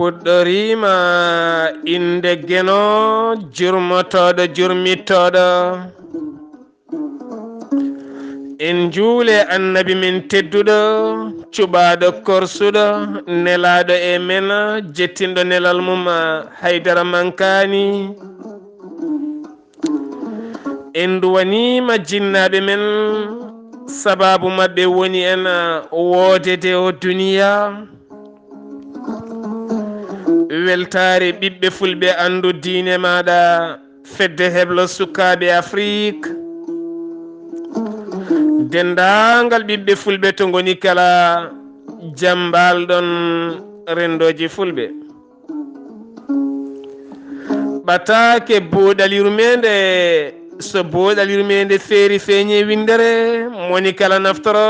fuɗɗorima inde geno jurmotoɗo jurmittoɗo en juule annabi min tedduɗo cuɓaɗo korsuɗo nelaɗo e men jettinɗo nelal mum haydara mankani en duwanima jinnaɓe men sababu mabɓe woni en woodede o duniya weltare ɓiɓɓe fulɓe andu diine maɗa fedde heblo sukaɓe afrique dendagal ɓiɓɓe fulɓe to goni kala jambalɗon rendoji fulɓe ɓataake buuɗal yurmeende so buuɗal yurmeende feeri feeñi windere moni kala naftoro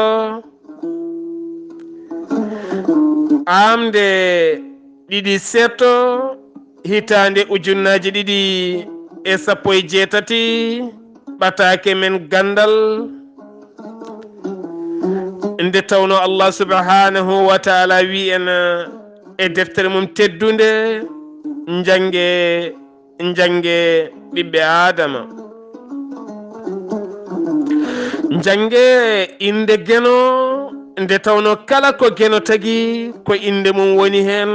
aaɓnde ɗiɗi seeɗto hitande ujunnaji ɗiɗi e 17 ɓataake men gandal nde tawno Allah subhanahu wa taala wi en e deftere mum teddunde jange ɓiɓɓe adama jange inde geno nde tawno kala ko geno tagi ko inde mum woni hen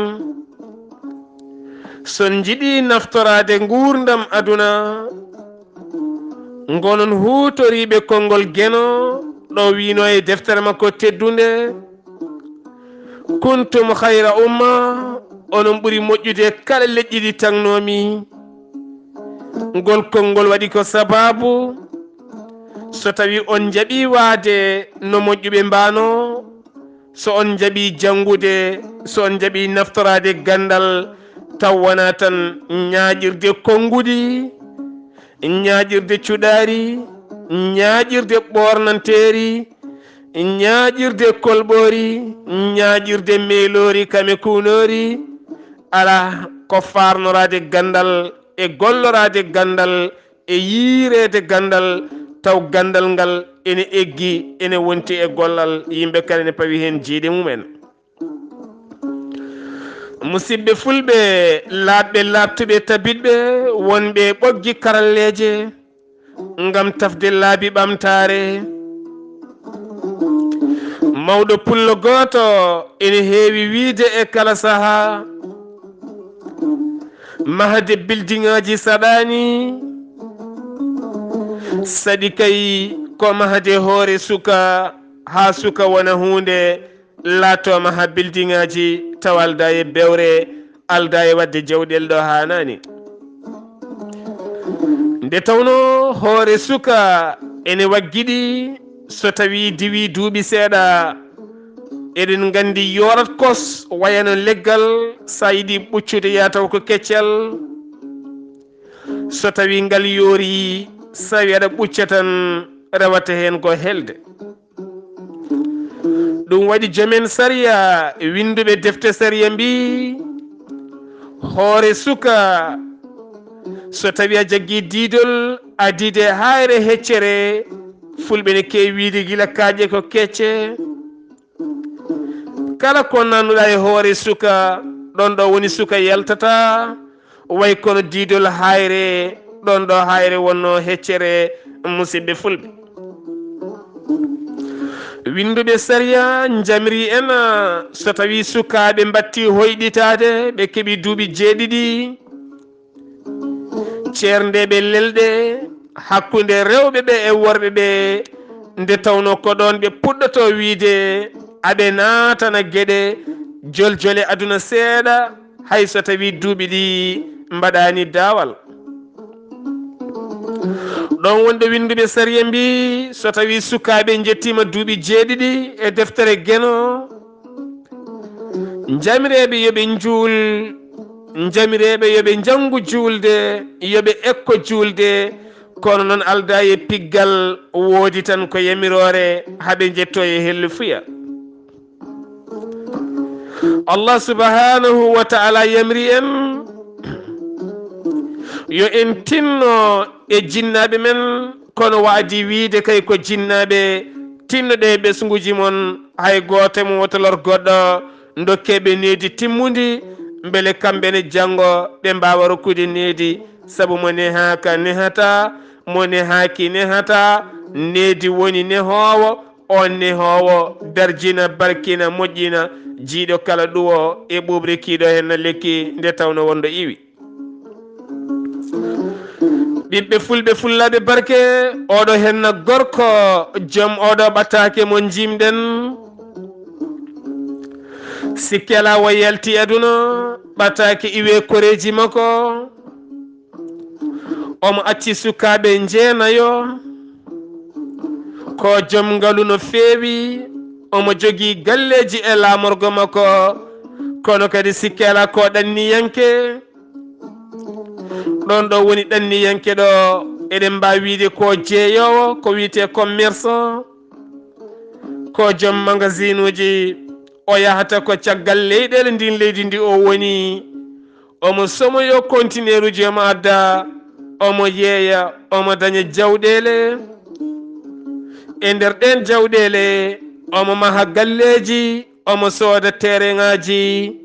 son jiɗi naftorade gurdam aduna gonon hutoriɓe konngol geno ɗo wino e deftere makko teddunde kuntum hayra umma onon ɓuuri moƴƴude kala leƴƴi ɗi tannomi ngol konngol waɗi ko sababu so tawi on jaɓi waade no moƴƴuɓe mbano so on jaɓi jangude so on jaɓi naftorade gandal taw wona tan ñaaƴirde konngudi ñaaƴirde cuɗari ñaaƴirde ɓornanteri ñaaƴirde kolɓori ñaaƴirde meelori kame kunori ala ko farnorade gandal e gollorade gandal e yiirede gandal taw gandal ngal ene eggi ene wonti e gollal yimɓe kala ne pawi hen jiiɗe mumen musidɓe fulɓe laaɓɓe laaɓtuɓe tabiɗɓe wonɓe ɓoggi karalleje ngam tafde laabi ɓamtare mawɗo pullo goto ene heewi wiide e kala saaha mahde building aji saɗani saɗi kay ko mahde hoore suka ha suka wona hunde laatoma ha building aji taw alda e bewre alda e wadde jawɗel ɗo hanani nde tawno hoore suka ene waggiɗi so tawi diwi duuɓi seeɗa eɗen gandi yorat kos wayano leggal sa yiɗi ɓuccude yataw ko keccel so tawi ngal yoori sa wi aɗa ɓucca tan rewata hen ko helde ɗum waɗi jomen sariya winduɓe defte sariya mbi hoore suka so tawi a jaggui diidol a diide hayre heccere fulɓe ne kewi wiide gila kaaƴe ko kecce kala ko nannuɗa e hoore suka ɗon ɗo woni suka yaltata way kono diidol hayre ɗon ɗo hayre wonno heccere musidɓe fulɓe winduɓe sariya jamri en so tawi sukaɓe mbatti hoyɗitade ɓe keeɓi duuɓi 7 ceerndeɓe lelɗe hakkude rewɓe ɓe e worɓe ɓe nde tawno ko ɗon ɓe puɗɗoto wiide aɓe naatana gueɗe joljole aduna seeɗa hay so tawi duuɓi ɗi mbaɗani daawal ɗon wonde winduɓe sariya mbi so tawi sukaɓe jettima duuɓi 7 e deftere geno jamireɓe yoɓe juul jamireɓe yoɓe jangu juulde yoɓe ekko juulde kono noon alda e piggal woodi tan ko yamirore haaɓe jetto e hellu fuya Allah subhanahu wa ta'ala yamri en yo en tinno e jinnaɓe men kono waadi wiide kay ko jinnaɓe tinnoɗe ɓesguji mon hay goto mo wotolor goɗɗo dokkeɓe needi timmudi mbele kamɓene janngo ɓe mbawa rokkude needi sabu mo nehaka nehata mo nehaki nehata needi woni nehowo on nehowo darjina barkina moƴƴina jiiɗo kala ɗuwo e ɓuɓri kiiɗo hen no lekki nde tawno wonɗo iwi ɓiɓɓe fulɓe fullaɓe barke oɗo henna gorko joom oɗo ɓatake mo jimɗen sikkela wo yalti aduna ɓatake iwe koreji makko omo acci sukaɓe jeenayo ko joom ngalu no feewi omo jogui galleji e lamorgo makko kono kadi sikkela ko ɗanniyanke ɗon ɗo woni ɗanniyanke ɗo eɗen mbawi wiide ko jeeyowo ko wiyete commerçant ko joom magasin uji o yahata ko caggal leyɗele ndin leydi ndi o woni omo somoyo contenaire uji omo adda omo yeeya omo daña jawɗele e nder ɗen jawɗele omo maha galleji omo sooda terrain ngaji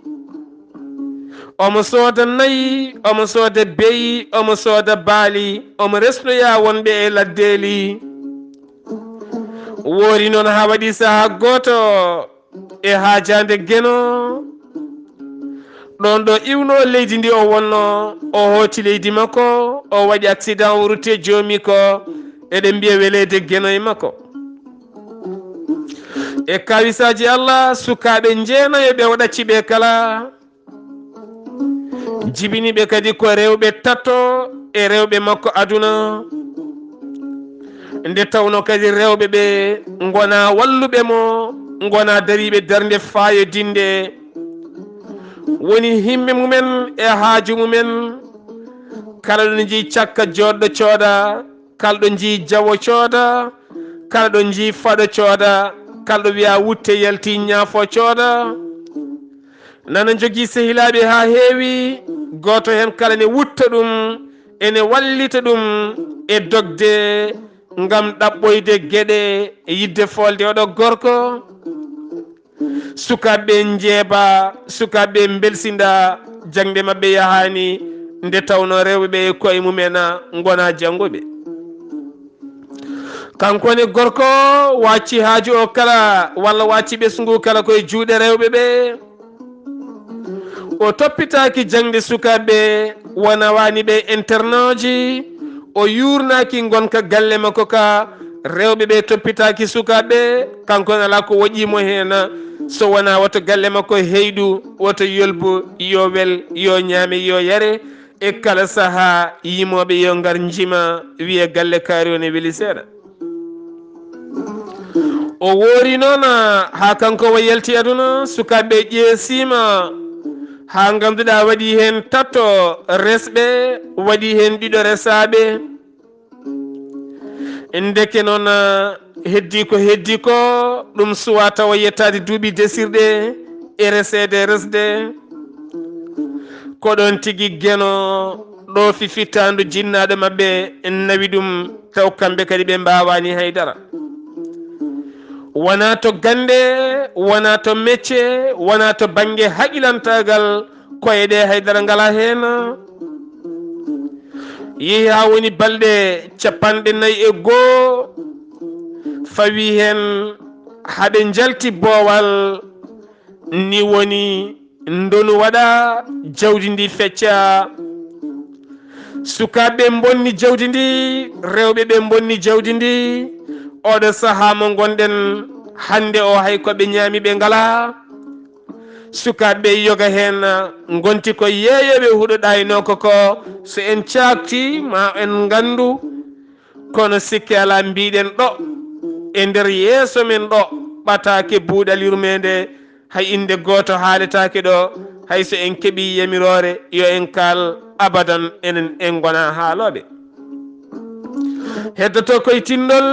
omo sooda nayyi omo sooda beyi omo sooda baali omo resnoya wonɓe e laddeli woori noon ha waɗi saaha goto e haajande geno ɗon ɗo iwno leydi ndi o wonno o hooti leydi makko o waɗi accident o rutte joomi ko eɗen mbiya welede geno e makko e kawisaji Allah sukaɓe jeenayo ɓe o ɗacciɓe kala jibiniɓe kadi ko rewɓe tatto e rewɓe makko aduna nde tawno kadi rewɓe ɓe gona walluɓe mo gona dariɓe darde faayo dinde woni himɓe mumen e haaju mumen kala ɗo jii cakka joɗɗo cooda kala ɗo jii jawo cooda kala ɗo jii faɗo cooda kala ɗo wiya wutte yalti ñaafo cooda nana jogui sehilaɓe ha heewi goto hen kala ne wutta ɗum ene wallita ɗum e dogde ngam ɗaɓɓoyde gueɗe yidde folde oɗo gorko sukaɓe jeeba sukaɓe belsinda jangde mabɓe yahani nde tawno rewɓeɓe koye mumen gona janguɓe kankone gorko wacci haaju o kala walla wacci ɓesgu kala koye juuɗe rewɓeɓe o toppitaki jangde sukaɓe wona wani ɓe internat ji o yurnaki gonka galle makko ka rewɓeɓe toppitaki sukaɓe kankone ala ko woƴƴimo hen so wona woto galle makko heyɗu woto yolbu yo wel yo ñaame yo yare e kala saaha yimoɓe yo ngar jima wiye galle kaari o ne weeli seeɗa o woori noon ha kanko o yalti aduna sukaɓe ƴeesima ha ganduɗa waɗi hen tatto resɓe waɗi hen ɗiɗo resaɓe ndeke noon heddi ko ɗum suwa tawa yettade duuɓi desirɗe e resede resde ko ɗon tigui gueno ɗo fifittandu jinnaɗo mabɓe nawi ɗum taw kamɓe kadi ɓe mbawani haydara wona to gande wona to métier wona to banggue haqilantagal koye ɗe haydara ngala hen yeehi ha woni balɗe 40 fawi hen haɓe jalti boowal ni woni ndonu waɗa jawdi ndi fecca sukaɓe bonni jawdi ndi rewɓeɓe bonni jawdi ndi oɗo saaha mo gonɗen hande o hay koɓe ñaami ɓe ngala sukaɓe yoga hen gonti ko yeeyoɓe huɗoɗaynoko ko so en cakti ma en gandu kono sikki ala mbiɗen ɗo e nder yeeso men ɗo ɓatake buuɗal yurmeende hay inde goto haaletake ɗo hayso en keeɓi yamirore yo en kal abadan enen en gona haaloɓe heddoto koye tindol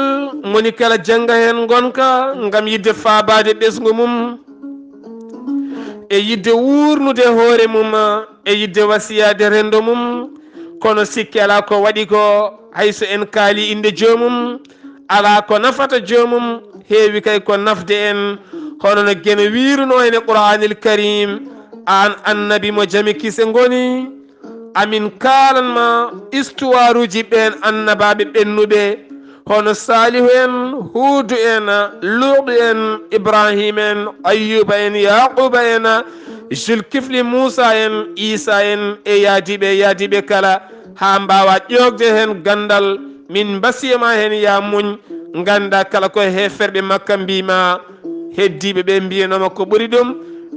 moni kala jangga hen gonka ngam yidde faabade ɓesgu mum e yidde wurnude hoore mum e yidde wasiyade rendo mum kono sikki ala ko waɗi ko hayso en kaali inde joomum ala ko nafata joomum heewi kay ko nafde en hono no gene wiruno ene qur'anil karim an annabi mo jami kise ngoni amin kalanma histoire uji ɓen annabaɓe ɓennuɓe hono salihu en huudu en luuɗu en ibrahima en ayyuba en yaquba en julkifli moussa en isa en e yaadiɓe kala ha mbawa ƴogde hen gandal min basiyama hen ya muñ ganda kala ko heferɓe makka mbima heddiɓe ɓe mbiyanoma ko ɓuuri ɗum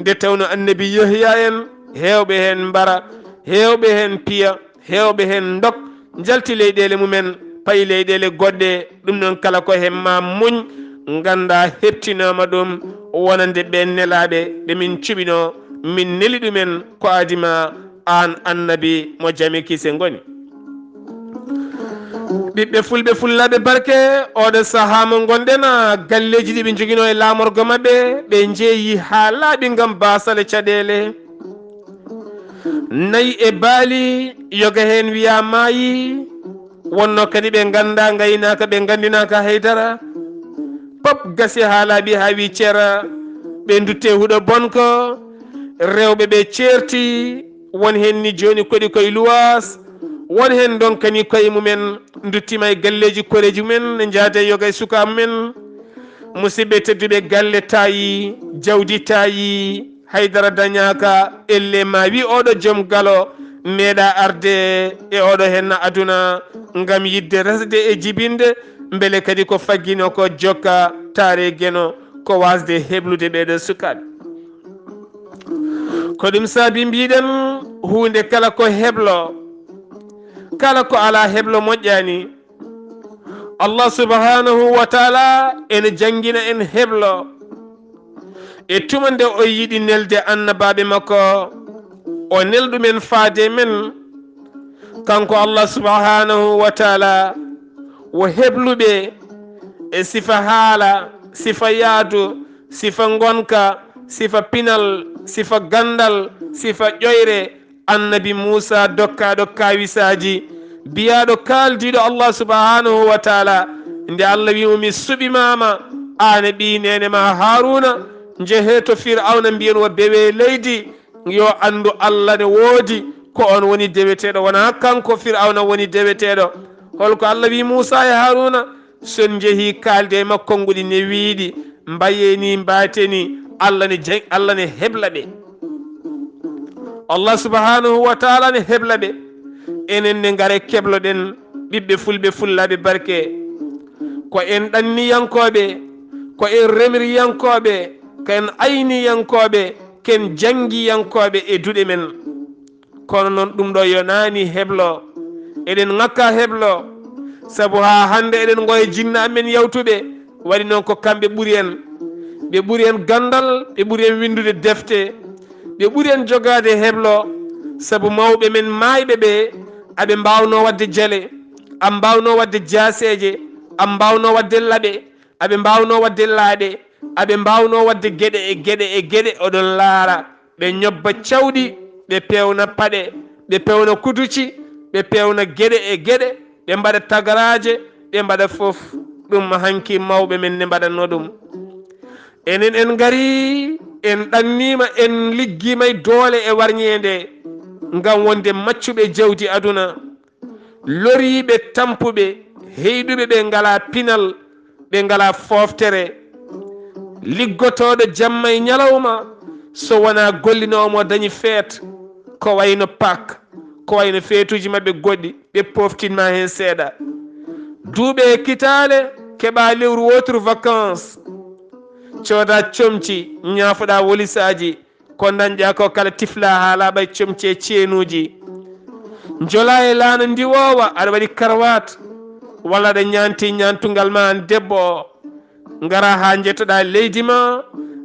nde tawno annabi yahya en hewɓe hen mbara hewɓe hen piya hewɓe hen dok jalti leyɗele mumen payi leyɗele goɗɗe ɗum noon kala ko hemma muñ ganda heptinoma ɗum wonande ɓe nelaɓe ɓe min cuɓino min neli ɗumen ko adima an annabi mo jami kise ngoni ɓiɓɓe fulɓe fullaɓe barke oɗo saaha mo gonɗena galleji ɗi ɓe joguino e lamorgo mabɓe ɓe jeeyi ha laaɓi gam basale caɗele nayi e baali yoga hen wiya maayi wonno kadi ɓe ganda gaynaka ɓe gandinaka haydara pop gasi ha laaɓi ha wi ceera ɓe dutte huuɗo bonko rewɓe ɓe ceerti won hen ni joni koɗi koye luwas won hen donkani koye mumen duttima e galleji koreji mumen ne jaade yoga e suka mumen musidɓe tedduɓe galle tayi jawdi tayi haydara dañaka elle ma wi oɗo joom galo meeɗa arde e oɗo henna aduna gam yidde resde e jibinde beele kadi ko faggino ko jokka taare gueno ko wasde heblude ɓeɗo sukaɓe ko ɗum saabi mbiɗen hunde kala ko heblo kala ko ala heblo moƴƴani allah subhanahu wa taala ene jangguina en heblo e tuma nde o yiɗi nelde annabaɓe makko o nelɗumen faade men kanko allah subhanahu wa taala wo hebluɓe e sifa haala sifa yaadu sifa gonka sifa pinal sifa gandal sifa ƴoyre annabi moussa dokkaɗo kawisaji biyaɗo kaldiɗo allah subhanahu wa taala nde allah wimo mi suɓimama ane ɓi nene ma haruna jeehe to fir'auna mbiyen wo bewe leydi yo andu allah ne woodi ko on woni deweteɗo wona kanko fir'auna woni deweteɗo holko allah wi moussa e haruna son jeehi kalde makko nguɗi ne wiiɗi mbayeni mbateni allah ne hebla ɓe allah subhanahu wa taala ne hebla ɓe enen ne gare kebloɗen ɓiɓɓe fulɓe fullaɓe barke ko en ɗanniyankoɓe ko en remiriyankoɓe ko en ayniyankoɓe ken janggiyankoɓe e duɗe men kono noon ɗum ɗo yonani heblo eɗen ŋakka heblo saabu ha hande eɗen goye jinna amen yawtuɓe waɗi noon ko kamɓe ɓuuri en ɓe ɓuuri en gandal ɓe ɓuuri en windude defte ɓe ɓuuri en jogade heblo saabu mawɓe men mayɓe ɓe aɓe mbawno wadde jaale a mbawno wadde jaseje a mbawno wadde laaɓe aɓe mbawno wadde laaɗe aɓe mbawno wadde gueɗe e gueɗe e gueɗe oɗon laara ɓe ñobba cawɗi ɓe pewna paɗe ɓe pewna kuduci ɓe pewna gueɗe e gueɗe ɓe mbaɗa tagaraje ɓe mbaɗa foof ɗum hanki mawɓe men ne mbaɗanno ɗum enen en gari en ɗannima en liggima e doole e warñede ngam wonde maccuɓe jawdi aduna loriɓe tampuɓe heyɗuɓe ɓe ngala pinal ɓe ngala foftere liggotoɗo jamma e ñalawma so wona gollinomo dañi feet ko wayno pak ko wayno feetuji mabɓe goɗɗi ɓe poftinma hen seeɗa duuɓe kitale keɓa lewru wotru vacance cooda comci ñaafoɗa wolisaji ko dañƴa ko kala tifla ha laaɓa comci e ceenuji jola e laana ndiwowa aɗa waɗi karwat walla aɗa ñanti ñantugal ma an debbo o ngara ha jettoɗa leydi ma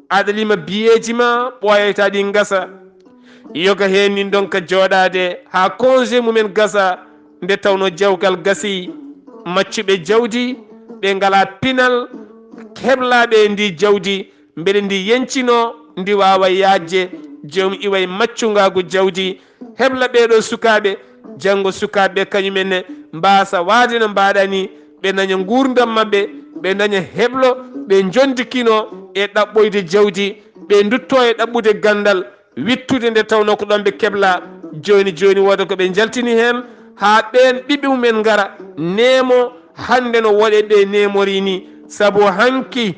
aɗa lima biyeji ma ɓoyata ɗi gasa yoga hen nin donc jooɗade ha congé mumen gasa nde tawno jawkal gasi maccuɓe jawdi ɓe ngala pinal heblaɓe ndi jawdi mbeɗe ndi yencino ndi wawa yajje joom iway maccugagu jawdi hebla ɓeɗo sukaɓe janggo sukaɓeɓe kañumenne mbasa waade no mbaɗani ɓe daña gurdam mabɓe ɓe daña heblo ɓe jondikino e ɗaɓɓoyde jawdi ɓe dutto e ɗaɓɓude gandal wittude nde tawno ko ɗon ɓe kebla joni joni woda ko ɓe jaltini hen ha ɓen ɓiɓɓe mumen ngara nemo hande no woɗe ɓe nemori ni saabu hanki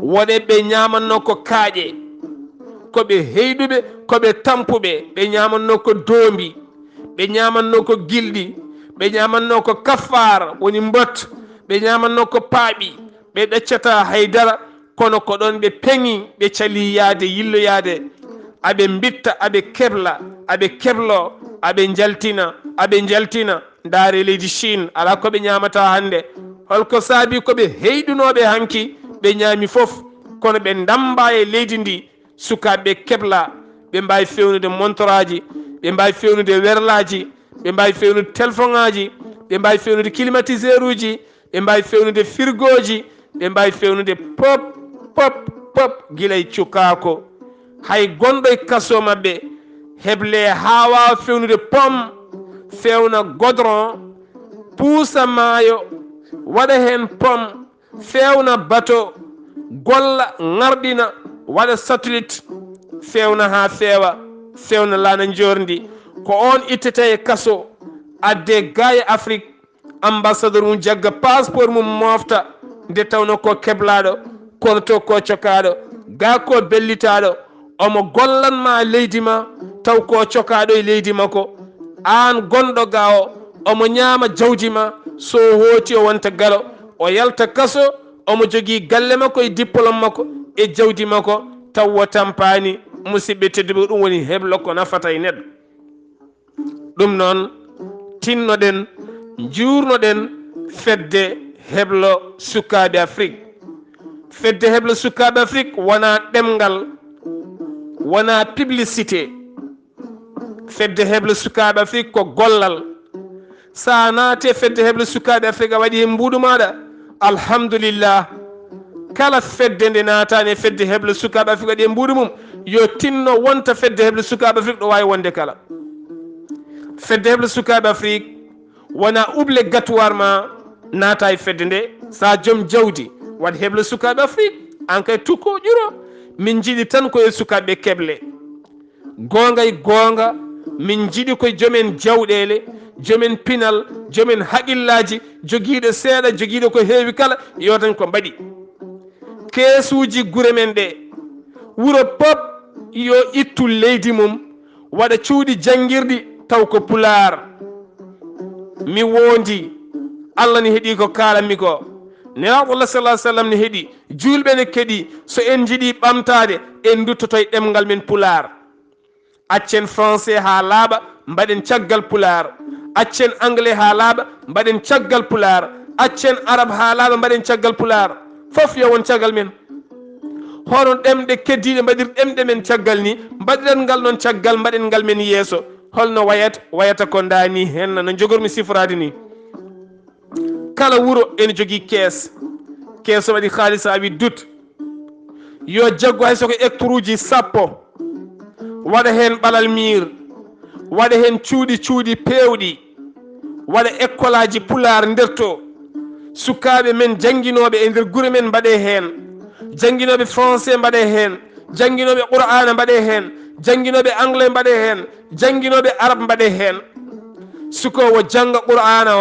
woɗe ɓe ñamanno ko kaaƴe koɓe heyɗuɓe koɓe tampuɓe ɓe ñamanno ko doombi ɓe ñamanno ko gilɗi ɓe ñamanno ko kaffar woni mbot ɓe ñamanno ko paaɓi ɓe ɗaccata haydara kono ko ɗon ɓe peŋi ɓe cali yaade yilloyaade aɓe mbitta aɓe kebla aɓe keblo aɓe jaltina ndaare leydi chine ala koɓe ñamata hannde holko saabi koɓe heyɗunoɓe hanki ɓe ñaami fof kono ɓe damba e leydi ndi sukaɓe kebla ɓe mbawi fewnude montoraji ɓe mbawi fewnude werlaji ɓe mbawi fewnude téléphone aji ɓe mbawi fewnude climatiseur uji ɓe mbawi fewnude frigoji ɓe mbawi fewnude pop pop pop guilay cukako hay gonɗo e kaso mabɓe heble ha wawa fewnude pom fewna godron puusa maayo waɗa hen pom fewna bateau golla ŋarɗina waɗa satellite fewna ha feewa fewna laana jorndi ko on ittete e kaso adde gaye afrique ambassadeur mum jagga passeport mum mofta nde tawno ko keblaɗo kono to ko cokaɗo ga ko bellitaɗo omo gollanma leydi ma taw ko cokaɗo e leydi makko an gonɗo ga o omo ñaama jawdi ma so hooti o wonta galo o yalta kaso omo jogui galle makko e diplôme makko e jawdi makko taw wo tampani musidɓe tedduɓe ɗum woni heblo ko nafata e neɗɗo ɗum noon tinnoɗen jurnoɗen fedde heblo sukaɓe afrique fedde heblo sukaɓe afrique wona ɗemgal wona publicité fedde heblo sukaɓe afrique ko gollal sa naate fedde heblo sukaɓe afrique a waɗi hen mbuɗu maɗa alhamdulillah kala fedde nde natani e fedde heblo sukaɓe afrique waɗi e mbuɗu mum yo tinno wonta fedde heblo sukaɓe afrique ɗo wawi wonde kala fedde heblo sukaɓe afrique wona obligatoire ma naata e fedde nde sa joom jawdi waɗ heblo sukaɓe afrique an kay tukko ƴuro min jiiɗi tan koye sukaɓe keble gonga e gonga min jiiɗi koye joomen jawɗele joomen pinal joomen haqillaji joguiɗo seeɗa joguiɗo ko heewi kala yo tan ko mbaɗi keesuji guure men ɗe wuuro pop yo ittu leydi mum waɗa cuuɗi janguirɗi taw ko pular mi wondi allah ne heeɗi ko kalanmi ko nelaɗo allah sallah sallam ne heeɗi julɓe ne keeɗi so en jiiɗi ɓamtade en duttoto e ɗemgal men pular accen français ha laaɓa mbaɗen caggal pular accen anglais ha laaɓa mbaɗen caggal pular accen arabe ha laaɓa mbaɗen caggal pular fof yo won caggal men hono ɗemɗe keddiɗe mbaɗir ɗemɗe men caggal ni mbaɗiren ngal ɗon caggal mbaɗen ngal men yeeso holno wayata ko ndani hen no jogormi sifrade ni kala wuuro ene jogui kees o waɗi haalisa wi dut yo jaggu hay soko hectare uji 10 waɗa hen ɓalal mir waɗa hen cuuɗi pewɗi waɗa école aji pular nder to sukaɓe men jangguinoɓe e nder guure men mbaɗe hen jangguinoɓe français mbaɗe hen jangguinoɓe qur'ana mbaɗe hen jangguinoɓe anglais mbaɗe hen jangguinoɓe arabe mbaɗe hen sukowo jangga qur'ana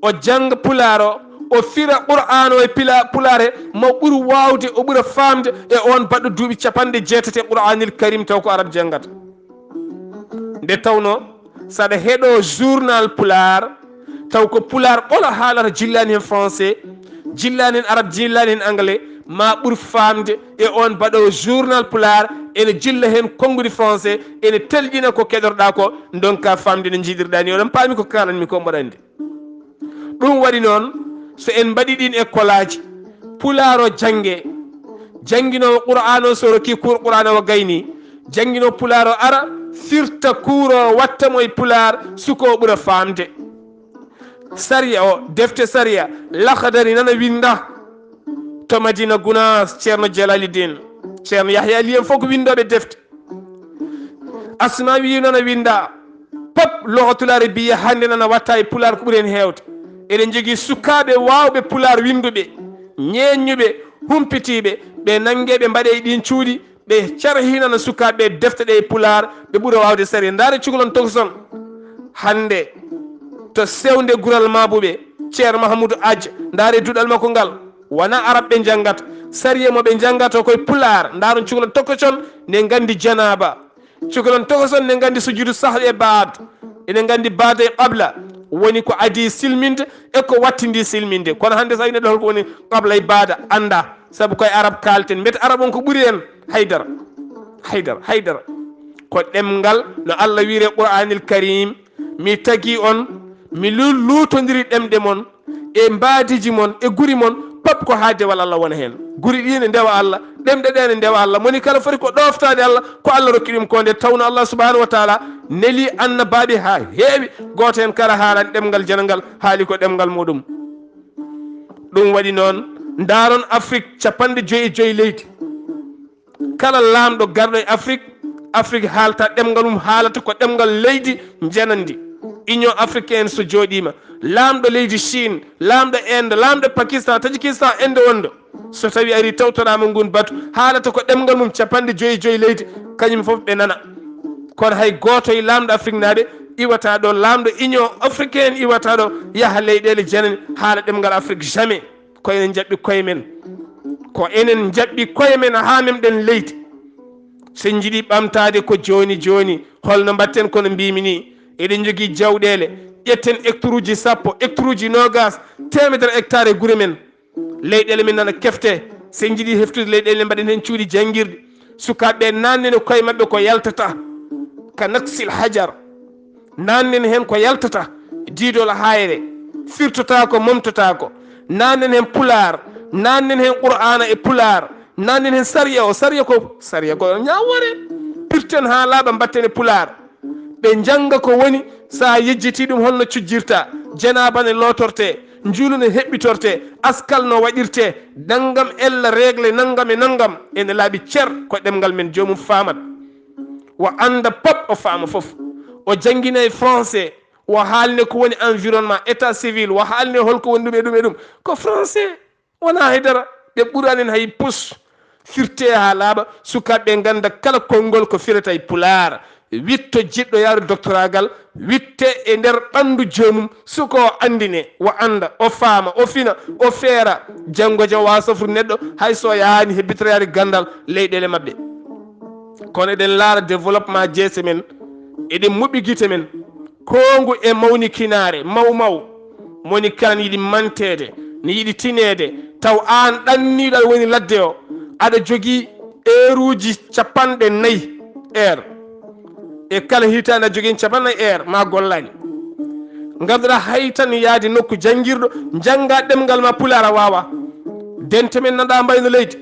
o jangga pular o fira qur'an o e pular he mo ɓuuri wawde o ɓuura famde e on baɗɗo duuɓi 60 qur'anil karim taw ko arabe janggata nde tawno saɗa heeɗo journal pular taw ko pular ɓola haalata jillani hen français jillani hen arabe jillani hen anglais ma ɓuur famde e on baɗo journal pular ene jilla hen konngude français ene telƴina ko keɗorɗa ko donka famde no jiiɗirɗa ni oɗon paami ko kalanmi ko mbaɗa andi ɗum waɗi noon so en mbaɗi ɗin école aji pular o jangge janguinowo qur'an o so roki cour qur'an o gayni janguino pular o ara firta cour o wattamo e pular suko o ɓuura famde saria o defte saria lahdari nana winda to madina gounas ceerno djalalidine ceerno yahya liyen fof ko windoɓe defte asma wi nana winda pop lohotulare biya hande nana watta e pular ko ɓuuri hen hewde eɗen jogui sukaɓe wawɓe pular winduɓe ñeññuɓe humpitiɓe ɓe nangue ɓe mbaɗe ɗin cuuɗi ɓe carhinana sukaɓe defte ɗe e pular ɓe ɓuura wawde sari ndaare cukalon tokoson hande to sewde gural mabuɓe ceerno mahamoudou adja ndaare duɗal makko ngal wona arab ɓe janggata sariya mo ɓe janggata koye pular ndaron cukalon tokoson ne gandi janaba cukalon tokoson ne gandi sujudu sahw e baad ene gandi baada e qabla woni ko adi silminde e ko wattidi silminde kono hande sa neɗɗo holko woni qabla e baada anda saabu koye arab kalten mbete arab on ko ɓuuri en haydara ko ɗemgal no allah wiire qur'anil karim mi tagui on mi lutodiri ɗemɗe mon e mbadiji mon e guri mon pop ko ha dewal allah wona hen guri ɗi ne ndewa allah ɗemɗe ɗe ne ndewa allah moni kala foti ko ɗoftade allah ko allah rokki ɗum ko nde tawno allah subahanahu wa taala neeli annabaɓe ha heewi goto hen kala haalani ɗemgal janangal haali ko ɗemgal muɗum ɗum waɗi noon ndaron afrique 55 leydi kala lamɗo garɗo e afrique haalta ɗemgal mum haalata ko ɗemgal leydi janandi union africaine so jooɗima lamɗo leydi chine lamɗo inde lamɗo pakistan tadjikistan inde wonde so tawi ari tawtorama ngun batu haalata ko ɗemgal mum 55 leydi kañum foof ɓe nana kono hay goto e lamɗo afrique naɓe iwata ɗo lamɗo union africaine iwata ɗo yaaha leyɗele janani haala ɗemgal afrique jamais ko enen jaɓɓi koye men ha memɗen leydi sen jiiɗi ɓamtade ko joni holno mbatten kono mbimi ni eɗen jogui jawɗele ƴetten hectare uji 10 hectare uji 20 temedere hectare e guure men leyɗele men nana kefte sen jiiɗi heftude leyɗele mbaɗen hen cuuɗi jangguirde sukaɓeɓe nannene koye mabɓe ko yaltata ka naksil hajar nannen hen ko yaltata diidol hayre firtota ko momtota ko nannen hen pular nannen hen qur'ana e pular nannen hen sariya ko ñawore pirten ha laaɓa mbatten e pular ɓe jangga ko woni sa yejjiti ɗum holno cujjirta janaba ne lotorte juulu ne heɓɓitorte askal no waɗirte nangam ella régle nangam e nangam ene laaɓi cer ko ɗemgal men jomum famat wo anda pop o faama foof o jangguina e français wo haalne ko woni environnement état civil wo haalne holko woni ɗum e ɗum ko français wona haydara ɓe ɓuuranen hay pus firte ha laaɓa sukaɓeɓe ganda kala konngol ko firata e pular witto jiɗɗo yaaru doctoragal witte e nder ɓandu jomum suko andine wo anda o faama o fina o feera janggo jam wawa safru neɗɗo hay so yahani hebbitorade gandal leyɗele mabɓe kono eɗen laara développement jeese men eɗen moɓi guite men kongu e mawnikinare maw moni kala ne yiiɗi mantede ne yiiɗi tinede taw an ɗanniɗo aɗa woni ladde o aɗa jogui heure uji 40 heure e kala hitande a jogui 40 heure ma gollani ganduɗa hay tan yaade nokku janguirɗo jangga ɗemgal ma pulara wawa dente men nanɗa mbayno leydi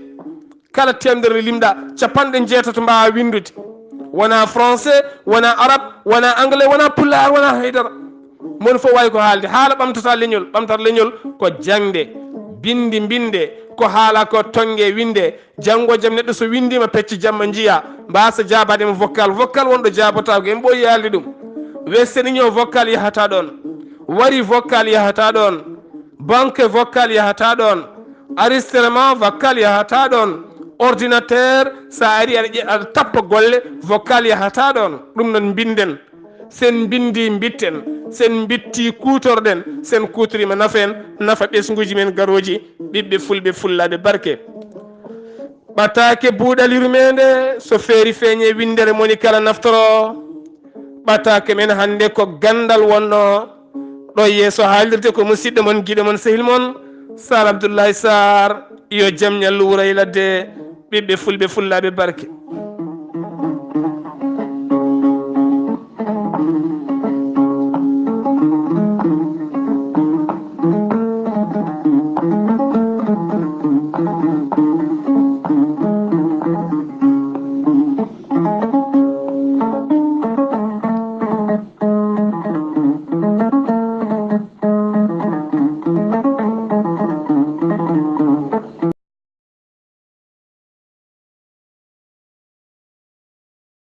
kala temdere limɗa 60 mbawa windude wona français wona arabe wona anglais wona pular wona haydara mon fof wawi ko haalde haala ɓamtata leñol ko jangde binde ko haala ko tongue winde janggo jaam neɗɗo so windima pecce jamma jiiya mbasa jabadema vocal wonɗo jabotako en ɓooyi yaalde ɗum western union vocal yahata ɗon wari vocal yahata ɗon banque vocal yahata ɗon enregistrement vocal yahata ɗon ordinateur sa ari aɗa tappa golle vocal yahata ɗon ɗum noon binden sen bindi bitten sen bitti kutorɗen sen kutorima nafen nafa ɓesguji men garoji ɓiɓɓe fulɓe fullaɓe barke ɓatake buuɗal yurmeende so feeri feeñe windere moni kala naftoro ɓatake men hande ko gandal wonno ɗo yeeso haalirde ko musidɗo mon guiɗo mon sehil mon Saar Abdullaahi Saar yo jaam ñallu wura e ladde ɓiɓɓe fulɓe fullaɓe barke